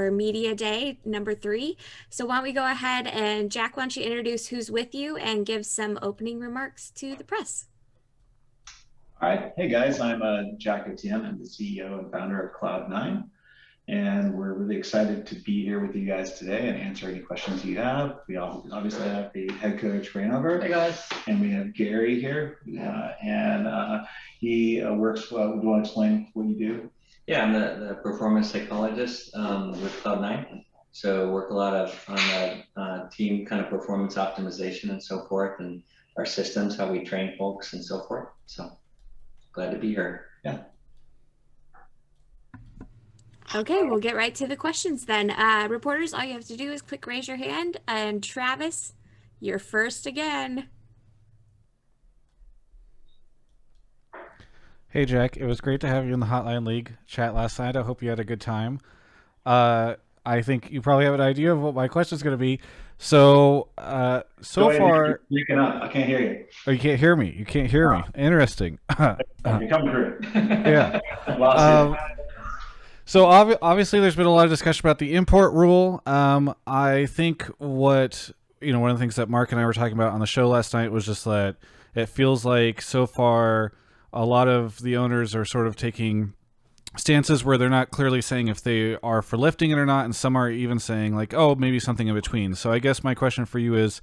for Media Day number 3. So why don't we go ahead and Jack, why don't you introduce who's with you and give some opening remarks to the press? All right. Hey guys, I'm Jack Etienne. I'm the CEO and founder of Cloud9. And we're really excited to be here with you guys today and answer any questions you have. We obviously have the head coach, Reignover. Hey guys. And we have Gary here. He works, do you want to explain what you do? Yeah, I'm the performance psychologist with Cloud9. So work a lot on the team kind of performance optimization and so forth, and our systems, how we train folks and so forth. So glad to be here. Yeah. Okay, we'll get right to the questions then. Reporters, all you have to do is click raise your hand. And Travis, you're first again. Hey Jack, it was great to have you in the Hotline League chat last night. I hope you had a good time. I think you probably have an idea of what my question is going to be. So far, You cannot. I can't hear you. Oh, you can't hear me. You can't hear me. Interesting. You're coming through. Yeah. Lost So obviously, there's been a lot of discussion about the import rule. I think one of the things that Mark and I were talking about on the show last night was just that it feels like so far a lot of the owners are sort of taking stances where they're not clearly saying if they are for lifting it or not, and some are even saying like, oh, maybe something in between. So I guess my question for you is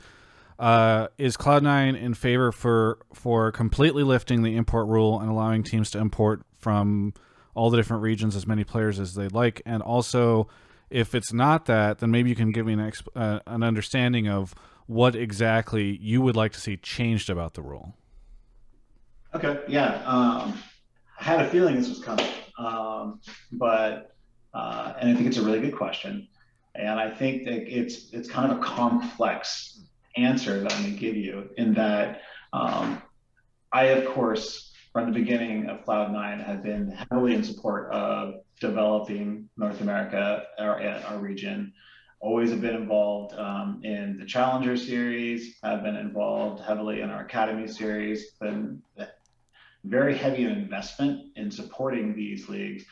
Cloud9 in favor for completely lifting the import rule and allowing teams to import from all the different regions as many players as they'd like? And also, if it's not that, then maybe you can give me an understanding of what exactly you would like to see changed about the rule. Okay, yeah. I had a feeling this was coming, and I think it's a really good question. And I think that it's kind of a complex answer that I'm going to give you in that I, of course, from the beginning of Cloud9 have been heavily in support of developing North America, our region. Always have been involved in the Challenger series, have been involved heavily in our Academy series, been very heavy in investment in supporting these leagues.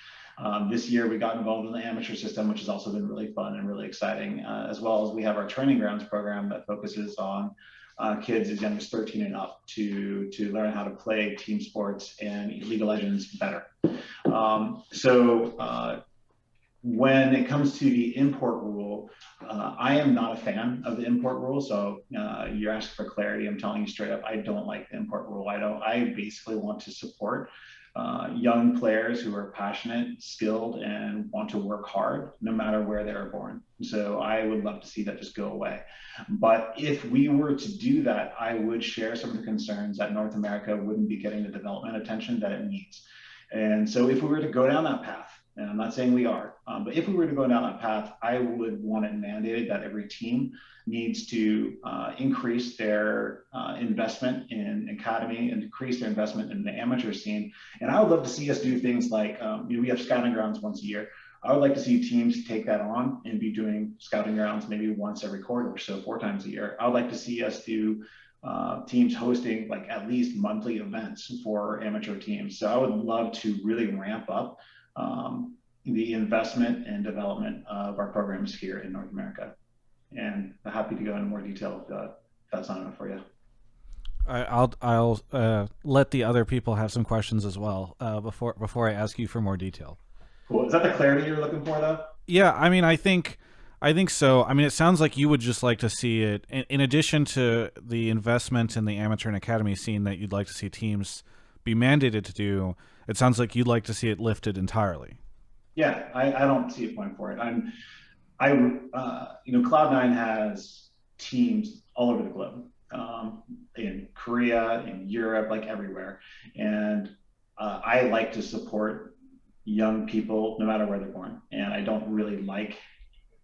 This year we got involved in the amateur system, which has also been really fun and really exciting, as well as we have our training grounds program that focuses on kids as young as 13 and up to learn how to play team sports and League of Legends better. When it comes to the import rule, I am not a fan of the import rule. So you're asking for clarity. I'm telling you straight up, I don't like the import rule. I basically want to support young players who are passionate, skilled, and want to work hard no matter where they were born. So I would love to see that just go away. But if we were to do that, I would share some of the concerns that North America wouldn't be getting the development attention that it needs. And so if we were to go down that path, and I'm not saying we are, but if we were to go down that path, I would want it mandated that every team needs to increase their investment in academy and increase their investment in the amateur scene. And I would love to see us do things like, we have scouting grounds once a year. I would like to see teams take that on and be doing scouting grounds maybe once every quarter or so, 4 times a year. I would like to see us do teams hosting like at least monthly events for amateur teams. So I would love to really ramp up the investment and development of our programs here in North America. And I'm happy to go into more detail if that's not enough for you. I'll let the other people have some questions as well before I ask you for more detail. Cool. Is that the clarity you're looking for, though? Yeah, I mean, I think so. I mean, it sounds like you would just like to see it, in addition to the investment in the amateur and academy scene that you'd like to see teams be mandated to do. It sounds like you'd like to see it lifted entirely. Yeah, I don't see a point for it. Cloud9 has teams all over the globe, in Korea, in Europe, like everywhere. And I like to support young people no matter where they're born. And I don't really like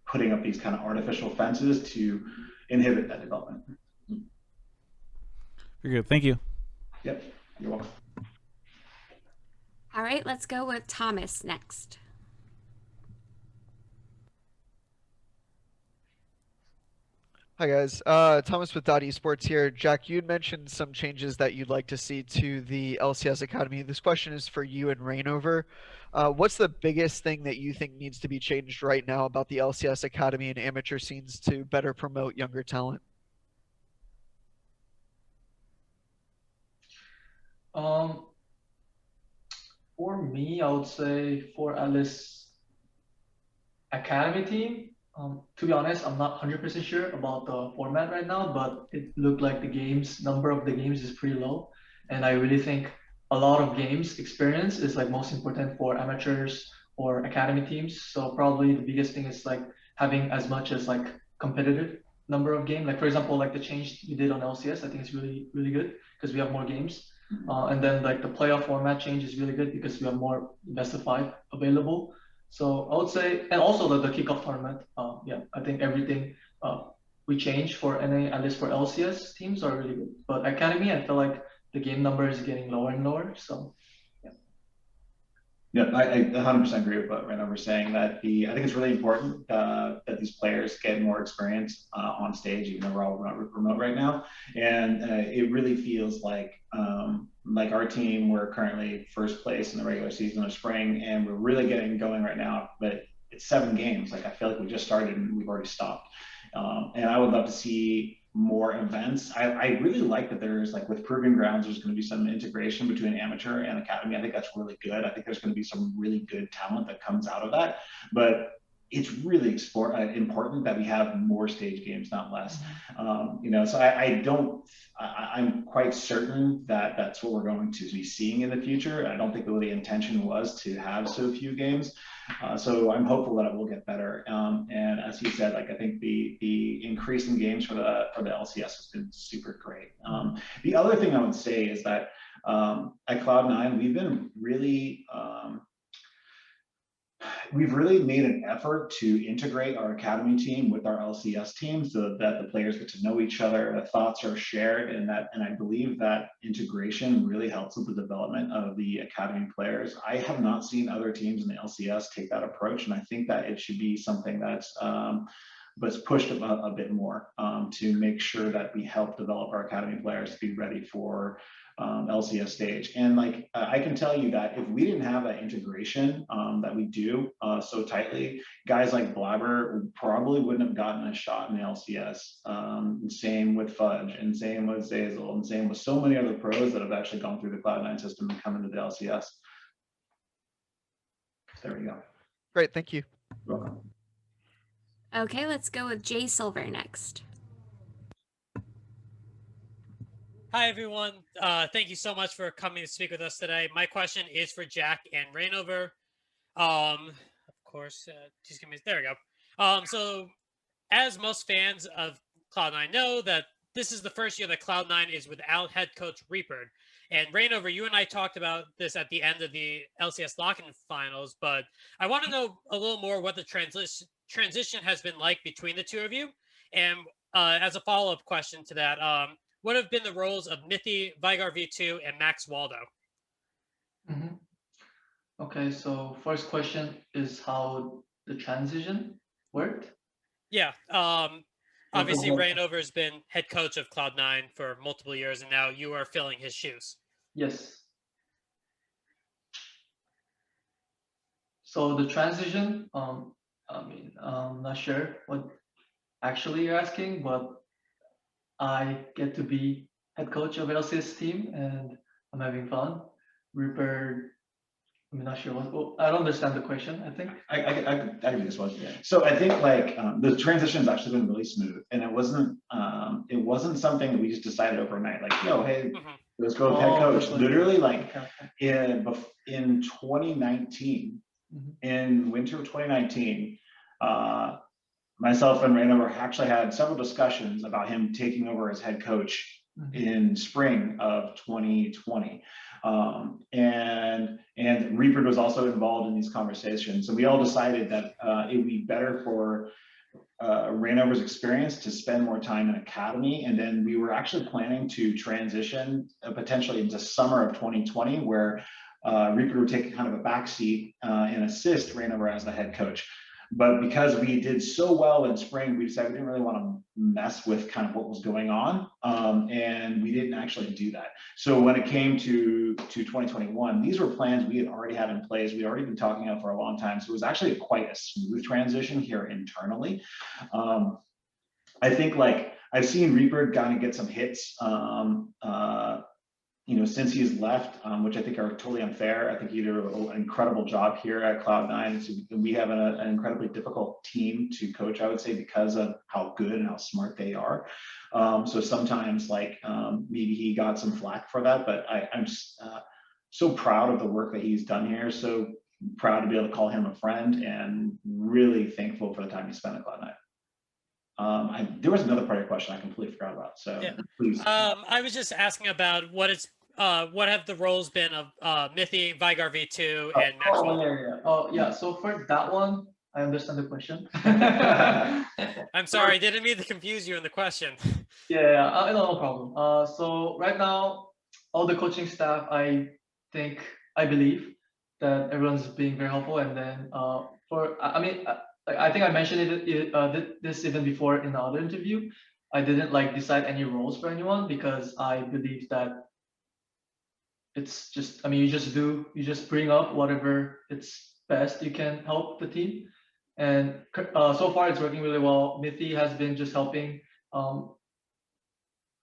putting up these kind of artificial fences to inhibit that development. You're good. Thank you. Yep, you're welcome. All right, let's go with Thomas next. Hi guys, Thomas with Esports here. Jack, you'd mentioned some changes that you'd like to see to the LCS Academy. This question is for you and Reignover. What's the biggest thing that you think needs to be changed right now about the LCS Academy and amateur scenes to better promote younger talent? Um, for me, I would say for at least academy team. To be honest, I'm not 100% sure about the format right now, but it looked like the number of the games is pretty low. And I really think a lot of games experience is like most important for amateurs or academy teams. So probably the biggest thing is like having as much as like competitive number of game. Like for example, like the change we did on LCS, I think it's really, really good because we have more games. And then like the playoff format change is really good because we have more best of five available. So I would say, and also the kickoff tournament. Yeah, I think everything we changed for NA, at least for LCS teams, are really good. But academy, I feel like the game number is getting lower and lower. So yeah. Yeah, I 100% agree with what Renan was saying. That I think it's really important that these players get more experience on stage, even though we're all remote right now. And it really feels like our team, we're currently first place in the regular season of spring, and we're really getting going right now. But it's 7 games. Like I feel like we just started and we've already stopped. And I would love to see more events. I really like that there's like with Proving Grounds, there's going to be some integration between amateur and academy. I think that's really good. I think there's going to be some really good talent that comes out of that. But it's really important that we have more stage games, not less. So I'm quite certain that that's what we're going to be seeing in the future. I don't think the intention was to have so few games. So I'm hopeful that it will get better. And as he said, like I think the increase in games for the LCS has been super great. The other thing I would say is that at Cloud9, we've really made an effort to integrate our academy team with our LCS team so that the players get to know each other, the thoughts are shared, and I believe that integration really helps with the development of the academy players. I have not seen other teams in the LCS take that approach, and I think that it should be something that's pushed a bit more to make sure that we help develop our academy players to be ready for LCS stage. And like I can tell you that if we didn't have that integration that we do so tightly, guys like Blabber probably wouldn't have gotten a shot in the LCS. Same with Fudge, and same with Zazel, and same with so many other pros that have actually gone through the Cloud9 system and come into the LCS. There we go. Great, thank you. You're welcome. Okay, let's go with Jay Silver next. Hi, everyone. Thank you so much for coming to speak with us today. My question is for Jack and Reignover. Of course, just give me, there we go. So as most fans of Cloud9 know, that this is the first year that Cloud9 is without head coach Reaper. And Reignover, you and I talked about this at the end of the LCS lock-in finals, but I want to know a little more what the transition has been like between the two of you. And as a follow-up question to that, what have been the roles of Mithy, Vigar V2, and Max Waldo? Mm-hmm. Okay, so first question is how the transition worked? Yeah. Obviously, Reignover has been head coach of Cloud9 for multiple years, and now you are filling his shoes. Yes. So the transition, I'm not sure what actually you're asking, but I get to be head coach of LCS team, and I'm having fun. Rupert, I'm not sure what. I don't understand the question. I think I can do this one. Yeah. So I think like the transition has actually been really smooth, and it wasn't something that we just decided overnight. Like, yo, hey, let's go with head coach. Literally, like in 2019, in winter of 2019, myself and Reignover actually had several discussions about him taking over as head coach in spring of 2020. And Reaper was also involved in these conversations. So we all decided that it would be better for Reignover's experience to spend more time in academy. And then we were actually planning to transition potentially into summer of 2020, where Reaper would take kind of a backseat and assist Reignover as the head coach. But because we did so well in spring, we decided we didn't really want to mess with kind of what was going on. And we didn't actually do that. So when it came to 2021, these were plans we had already had in place. We'd already been talking about for a long time. So it was actually quite a smooth transition here internally. I think like I've seen Reaper kind of get some hits, since he's left, which I think are totally unfair. I think he did an incredible job here at Cloud9. So we have an incredibly difficult team to coach, I would say, because of how good and how smart they are. So sometimes like maybe he got some flack for that, but I'm so proud of the work that he's done here. So proud to be able to call him a friend and really thankful for the time he spent at Cloud9. There was another part of your question I completely forgot about. So yeah. Please. I was just asking about what have the roles been of Mithy, Vigar V2, and Maxwell? Oh yeah. So for that one, I understand the question. I'm sorry, I didn't mean to confuse you in the question. Yeah, no problem. So right now, all the coaching staff, I believe that everyone's being very helpful. And then I think I mentioned this even before in the other interview. I didn't like decide any roles for anyone because I believe that it's just, you just bring up whatever it's best you can help the team. And so far it's working really well. Mithy has been just helping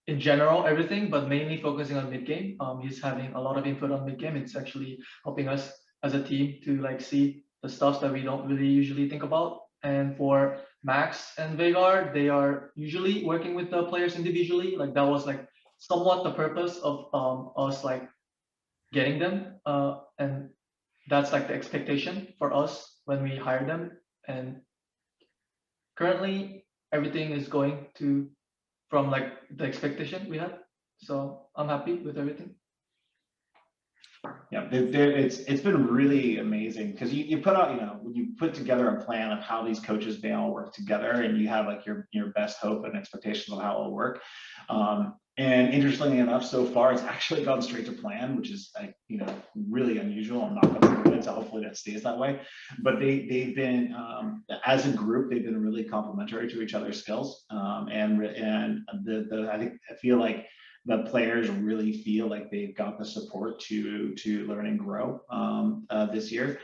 in general everything, but mainly focusing on mid game. He's having a lot of input on mid game. It's actually helping us as a team to like see the stuff that we don't really usually think about. And for Max and Vagar, they are usually working with the players individually. Like that was like somewhat the purpose of us like getting them, and that's like the expectation for us when we hire them. And currently everything is going from like the expectation we had, so I'm happy with everything. Yeah, it's been really amazing because you put out, when you put together a plan of how these coaches may all work together, and you have like your best hope and expectations of how it'll work. And interestingly enough, so far it's actually gone straight to plan, which is like really unusual. I'm not going to do it, so hopefully that stays that way. But they've been as a group, they've been really complementary to each other's skills, and I feel like the players really feel like they've got the support to learn and grow this year.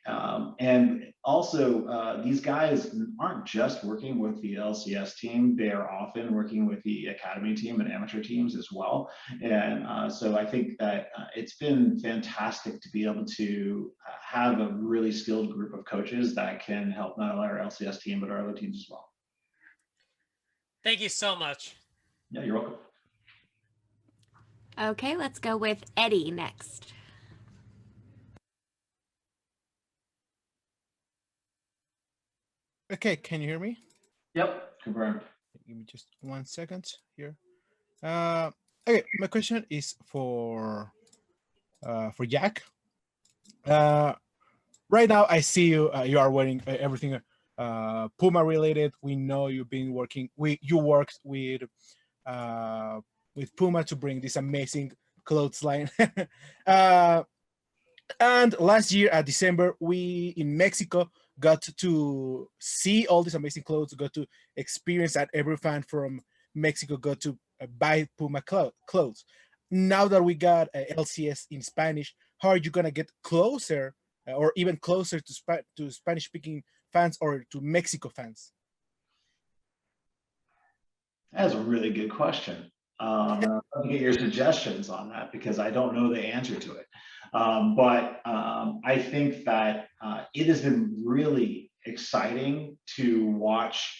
And also, these guys aren't just working with the LCS team, they are often working with the academy team and amateur teams as well. And so I think that it's been fantastic to be able to have a really skilled group of coaches that can help not only our LCS team, but our other teams as well. Thank you so much. Yeah, you're welcome. Okay, let's go with Eddie next. Okay, can you hear me? Yep. Confirmed. Give me just 1 second here. Okay, my question is for Jack. Right now, I see you. You are wearing everything Puma related. We know you've been working. You worked with Puma to bring this amazing clothes line. And last year at December, we in Mexico got to see all these amazing clothes, got to experience that. Every fan from Mexico got to buy Puma clothes. Now that we got LCS in Spanish, how are you gonna get closer or even closer to Spanish-speaking fans or to Mexico fans? That's a really good question. I'd love to get your suggestions on that because I don't know the answer to it. But I think that it has been really exciting to watch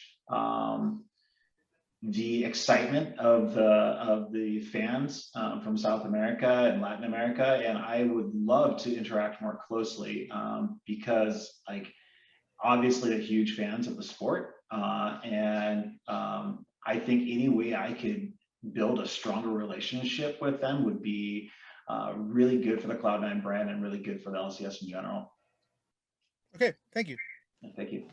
the excitement of the fans from South America and Latin America, and I would love to interact more closely because, like, obviously they're huge fans of the sport, and I think any way I could build a stronger relationship with them would be really good for the Cloud9 brand and really good for the LCS in general. Okay, thank you. Thank you.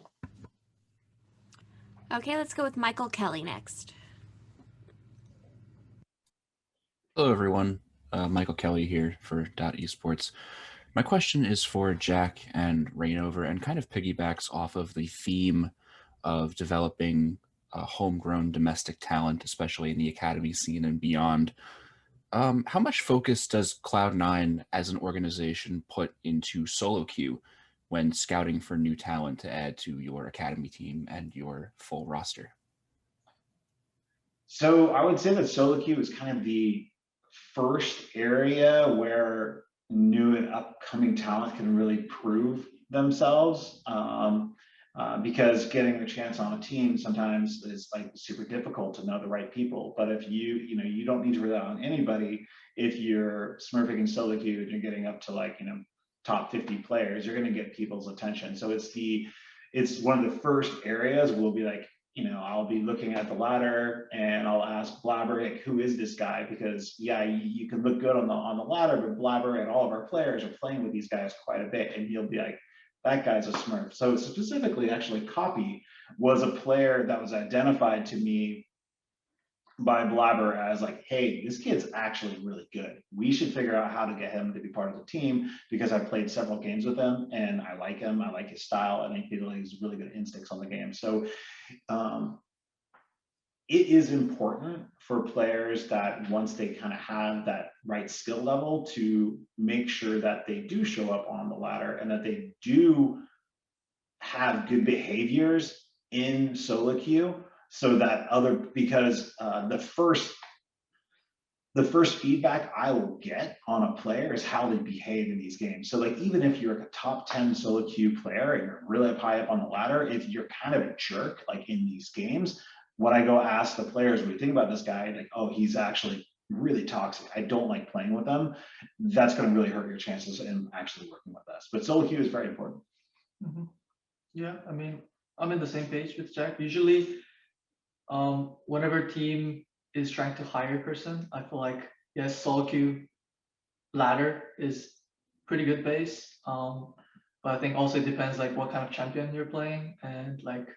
Okay, let's go with Michael Kelly next. Hello, everyone. Michael Kelly here for .esports. My question is for Jack and Reignover, and kind of piggybacks off of the theme of developing homegrown domestic talent, especially in the academy scene and beyond. How much focus does Cloud9 as an organization put into SoloQ when scouting for new talent to add to your academy team and your full roster? So I would say that SoloQ is kind of the first area where new and upcoming talent can really prove themselves. Because getting a chance on a team sometimes is like super difficult to know the right people. But if you don't need to rely on anybody. If you're smurfing in solo queue and you're getting up to like, top 50 players, you're going to get people's attention. So it's one of the first areas we'll be like, I'll be looking at the ladder and I'll ask Blabber, like, who is this guy? Because yeah, you can look good on the ladder, but Blabber and all of our players are playing with these guys quite a bit, and you'll be like, that guy's a smurf. So specifically, actually, Copy was a player that was identified to me by Blabber as like, hey, this kid's actually really good. We should figure out how to get him to be part of the team, because I played several games with him and I like him. I like his style, and I feel he's really good instincts on the game. So it is important for players that once they kind of have that right skill level to make sure that they do show up on the ladder and that they do have good behaviors in solo queue, so that because the first feedback I will get on a player is how they behave in these games. So like, even if you're a top 10 solo queue player and you're really high up on the ladder, if you're kind of a jerk like in these games, when I go ask the players, what do you think about this guy? Like, oh, he's actually really toxic, I don't like playing with them. That's going to really hurt your chances in actually working with us. But solo queue is very important. Mm-hmm. Yeah, I mean, I'm in the same page with Jack. Usually, whenever team is trying to hire a person, I feel like, yes, solo queue ladder is pretty good base. But I think also it depends like what kind of champion you're playing and like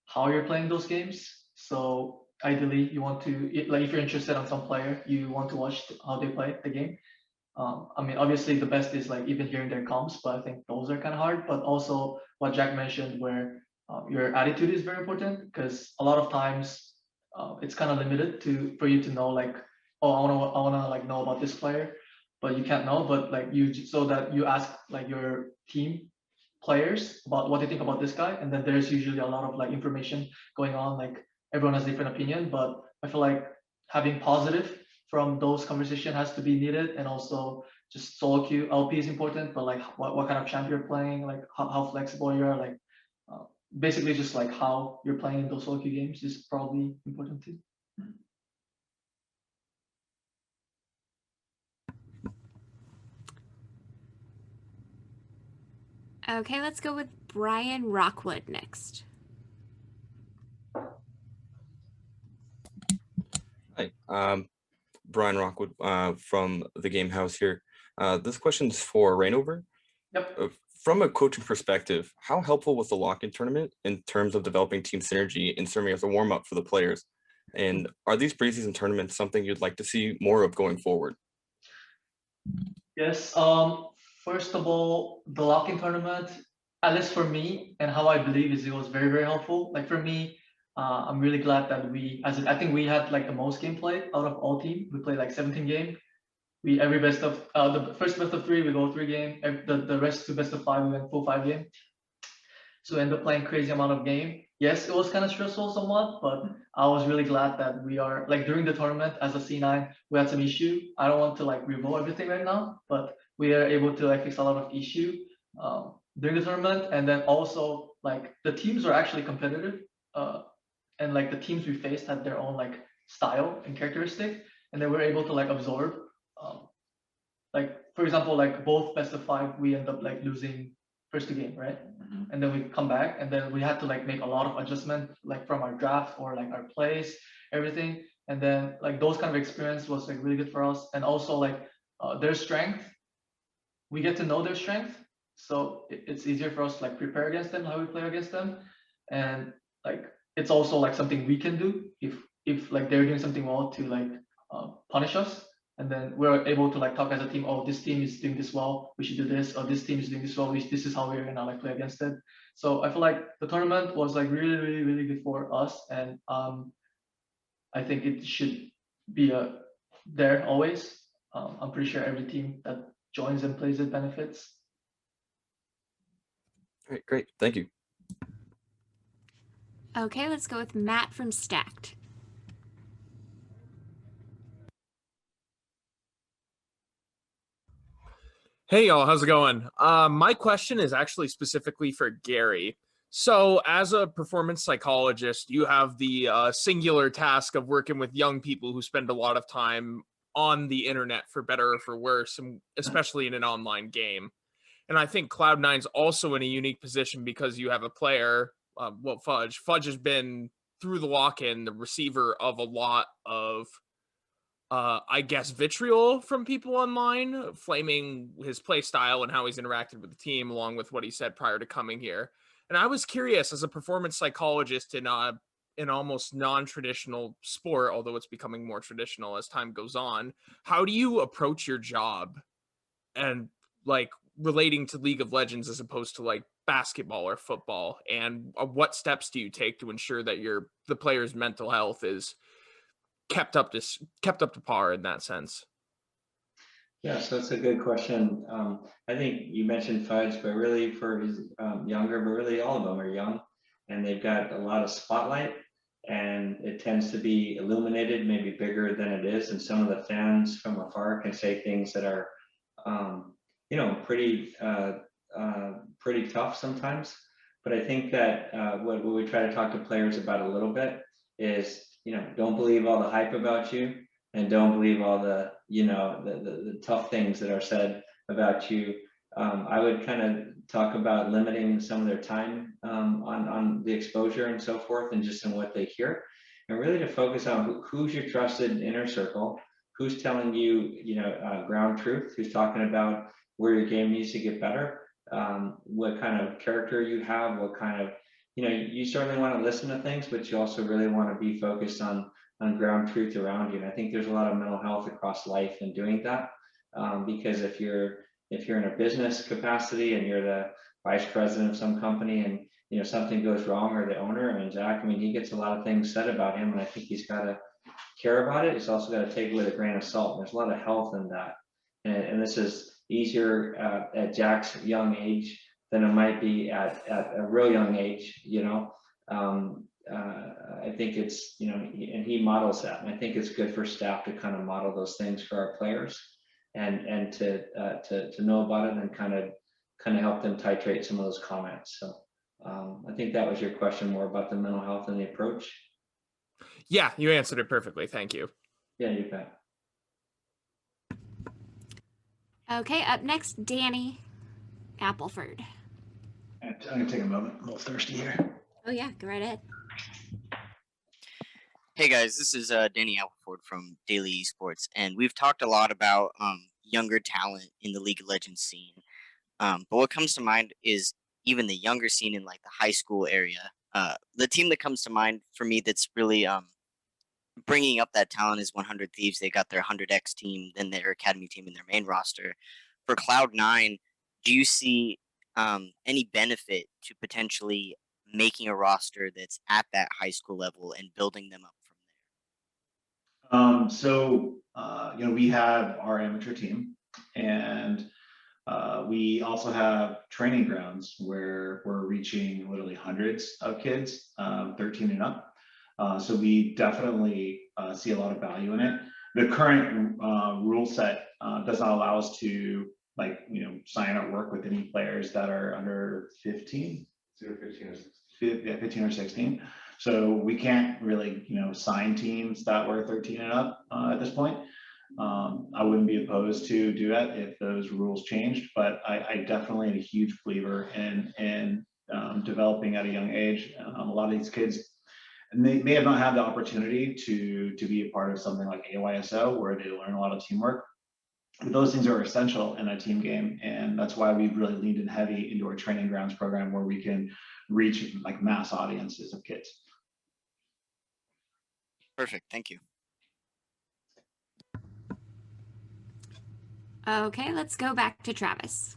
how you're playing those games. So ideally, you want to, like, if you're interested on some player, you want to watch how they play the game. I mean, obviously the best is like even hearing their comps, but I think those are kind of hard. But also what Jack mentioned, where your attitude is very important, because a lot of times it's kind of limited for you to know like, oh, I wanna like know about this player, but you can't know. But like so that you ask like your team players about what they think about this guy, and then there's usually a lot of like information going on. Like everyone has different opinion, but I feel like having positive from those conversation has to be needed. And also just solo queue LP is important, but like what kind of champ you're playing, like how flexible you are, like basically just like how you're playing in those solo queue games is probably important too. Okay, let's go with Brian Rockwood next. Hi, Brian Rockwood from the Game House here. This question is for Reignover. Yep. From a coaching perspective, how helpful was the lock-in tournament in terms of developing team synergy and serving as a warm-up for the players? And are these preseason tournaments something you'd like to see more of going forward? Yes. First of all, the lock-in tournament, at least for me, and how I believe is it was very, very helpful. Like for me, I'm really glad that I think we had like the most game played out of all team. We played like 17 games. Every best of the first best of 3, we go 3 game. The rest to best of 5, we went full 5 game. So we ended up playing crazy amount of game. Yes, it was kind of stressful somewhat, but I was really glad that we are like during the tournament as a C9, we had some issue. I don't want to like reveal everything right now, but we are able to like fix a lot of issue during the tournament. And then also like the teams are actually competitive, and like the teams we faced had their own like style and characteristic, and they were able to like absorb. Like for example, like both best of 5, we end up like losing first 2 game, right? Mm-hmm. And then we come back, and then we had to like make a lot of adjustment, like from our draft or like our plays, everything. And then like those kind of experience was like really good for us. And also like their strength, we get to know their strength, so it's easier for us to like prepare against them, how we play against them. And like it's also like something we can do if like they're doing something well to like punish us. And then we're able to like talk as a team. Oh, this team is doing this well. We should do this. Or this team is doing this well. This is how we're gonna like play against it. So I feel like the tournament was like really, really, really good for us, and I think it should be there always. I'm pretty sure every team that joins and plays it benefits. All right, great. Thank you. Okay, let's go with Matt from Stacked. Hey y'all, how's it going? My question is actually specifically for Gary. So, as a performance psychologist, you have the singular task of working with young people who spend a lot of time on the internet, for better or for worse, and especially in an online game. And I think Cloud9's also in a unique position because you have a player, Fudge. Fudge has been, through the lock-in, the receiver of a lot of I guess, vitriol from people online, flaming his play style and how he's interacted with the team, along with what he said prior to coming here. And I was curious, as a performance psychologist in an almost non-traditional sport, although it's becoming more traditional as time goes on, how do you approach your job and like relating to League of Legends as opposed to like basketball or football? And what steps do you take to ensure that the player's mental health is kept up to par in that sense? Yeah, so it's a good question. I think you mentioned Fudge, but really for his younger, but really all of them are young, and they've got a lot of spotlight, and it tends to be illuminated, maybe bigger than it is, and some of the fans from afar can say things that are, pretty tough sometimes. But I think that what we try to talk to players about a little bit is, don't believe all the hype about you, and don't believe all the, the tough things that are said about you. I would kind of talk about limiting some of their time on the exposure and so forth, and just in what they hear, and really to focus on who's your trusted inner circle, who's telling you, ground truth, who's talking about where your game needs to get better, what kind of character you have, what kind of, you certainly want to listen to things, but you also really want to be focused on ground truth around you. And I think there's a lot of mental health across life in doing that, because if you're in a business capacity and you're the vice president of some company, and something goes wrong, or the owner, Zach, he gets a lot of things said about him, and I think he's got to care about it. He's also got to take it with a grain of salt. There's a lot of health in that, and this is easier at Jack's young age than it might be at a real young age. I think it's, and he models that, and I think it's good for staff to kind of model those things for our players, and to know about it, and kind of help them titrate some of those comments. So I think that was your question, more about the mental health and the approach. Yeah, you answered it perfectly. Thank you. Yeah, you bet. Okay, up next, Danny Appleford. I'm gonna take a moment. I'm a little thirsty here. Oh yeah, go right ahead. Hey guys, this is Danny Appleford from Daily Esports, and we've talked a lot about younger talent in the League of Legends scene. But what comes to mind is even the younger scene in like the high school area. The team that comes to mind for me that's really bringing up that talent is 100 Thieves. They got their 100X team, then their academy team, and their main roster. For Cloud9, do you see any benefit to potentially making a roster that's at that high school level and building them up from there? We have our amateur team, and we also have training grounds where we're reaching literally hundreds of kids, 13 and up. So we definitely see a lot of value in it. The current rule set does not allow us to sign or work with any players that are under 15, 15 or 16. So we can't really sign teams that were 13 and up at this point. I wouldn't be opposed to do that if those rules changed, but I definitely am a huge believer in developing at a young age. A lot of these kids may have not had the opportunity to be a part of something like AYSO, where they learn a lot of teamwork. But those things are essential in a team game, and that's why we've really leaned in heavy into our training grounds program, where we can reach like mass audiences of kids. Perfect, thank you. Okay, let's go back to Travis.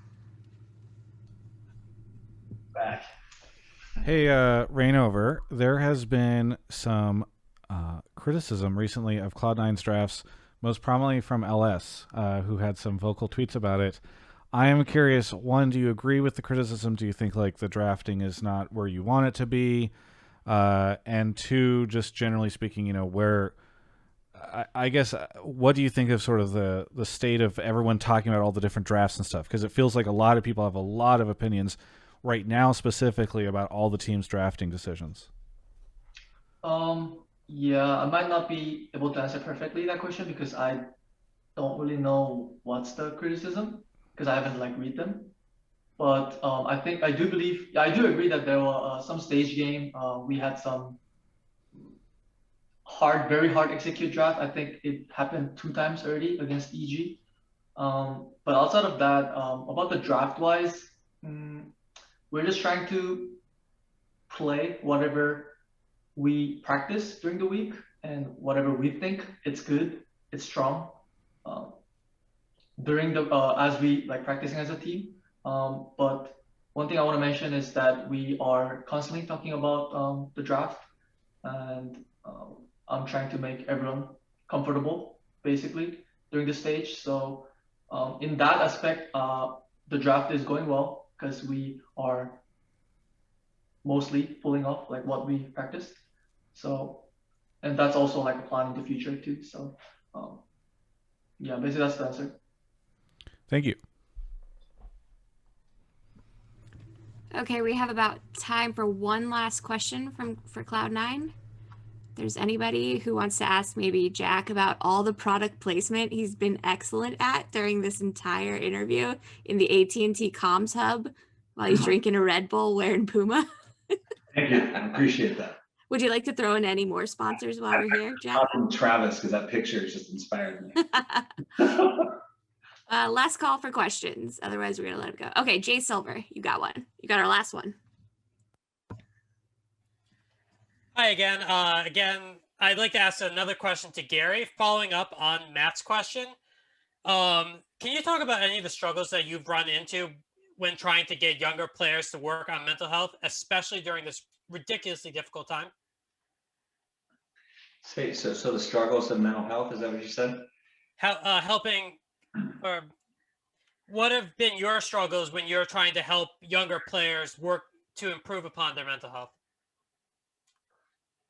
Back. Hey, Reignover, there has been some criticism recently of Cloud9's drafts, most prominently from LS, who had some vocal tweets about it. I am curious, one, do you agree with the criticism? Do you think like the drafting is not where you want it to be? And two, just generally speaking, where I guess what do you think of sort of the state of everyone talking about all the different drafts and stuff? Because it feels like a lot of people have a lot of opinions right now, specifically about all the teams' drafting decisions. Yeah, I might not be able to answer perfectly that question because I don't really know what's the criticism because I haven't like read them. But I think I do believe, I do agree that there were some stage game. We had some very hard execute draft. I think it happened 2 times already against EG. But outside of that, about the draft wise, we're just trying to play whatever we practice during the week and whatever we think it's good, it's strong. During the as we like practicing as a team. But one thing I want to mention is that we are constantly talking about the draft, and I'm trying to make everyone comfortable basically during the stage. So in that aspect, the draft is going well because we are mostly pulling off like what we practiced. So, and that's also like a plan in the future too. So, yeah, basically that's the answer. Thank you. Okay, we have about time for one last question for Cloud9. If there's anybody who wants to ask maybe Jack about all the product placement he's been excellent at during this entire interview in the AT&T Comms Hub while he's drinking a Red Bull wearing Puma. Thank you. I appreciate that. Would you like to throw in any more sponsors while we're here, Jack? Travis, because that picture just inspired me. Last call for questions. Otherwise, we're going to let it go. Okay, Jay Silver, you got one. You got our last one. Hi again. I'd like to ask another question to Gary, following up on Matt's question. Can you talk about any of the struggles that you've run into when trying to get younger players to work on mental health, especially during this ridiculously difficult time? So the struggles of mental health, is that what you said? Helping, or what have been your struggles when you're trying to help younger players work to improve upon their mental health?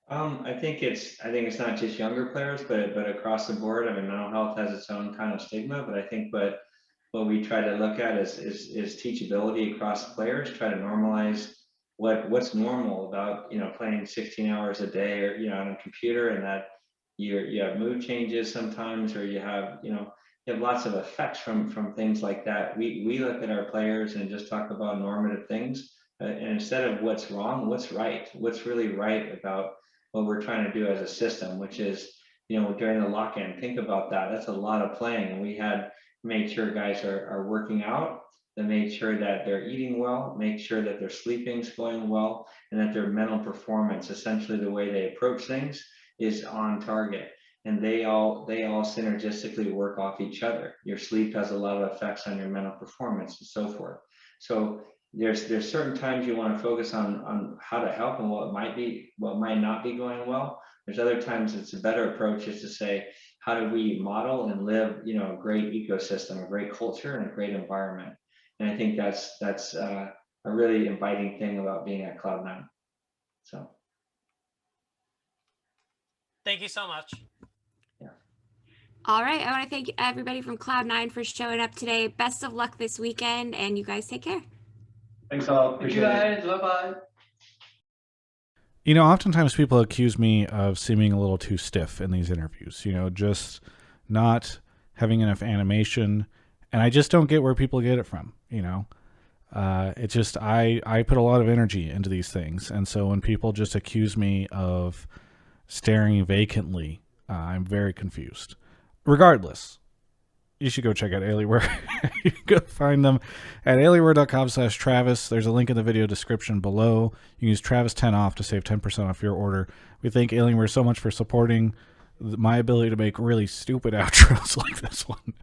I think it's not just younger players, but across the board. I mean, mental health has its own kind of stigma, but I think what we try to look at is teachability across players. Try to normalize what's normal about playing 16 hours a day or on a computer, and that you have mood changes sometimes, or you have lots of effects from things like that. We look at our players and just talk about normative things, and instead of what's wrong, what's right, what's really right about what we're trying to do as a system, which is during the lock-in, think about that. That's a lot of playing, and we had made sure guys are working out, that made sure that they're eating well, make sure that their sleeping's going well, and that their mental performance, essentially the way they approach things, is on target. And they all synergistically work off each other. Your sleep has a lot of effects on your mental performance and so forth. So there's certain times you want to focus on how to help and what might not be going well. There's other times it's a better approach is to say, how do we model and live a great ecosystem, a great culture, and a great environment. And I think that's a really inviting thing about being at Cloud9. So thank you so much. All right, I want to thank everybody from Cloud9 for showing up today. Best of luck this weekend, and you guys take care. Thanks all. Thank you guys. Bye-bye. Oftentimes people accuse me of seeming a little too stiff in these interviews, just not having enough animation, and I just don't get where people get it from, It's just, I put a lot of energy into these things, and so when people just accuse me of staring vacantly, I'm very confused. Regardless, you should go check out Alienware. You can go find them at alienware.com/Travis. There's a link in the video description below. You can use Travis10 off to save 10% off your order. We thank Alienware so much for supporting my ability to make really stupid outros like this one.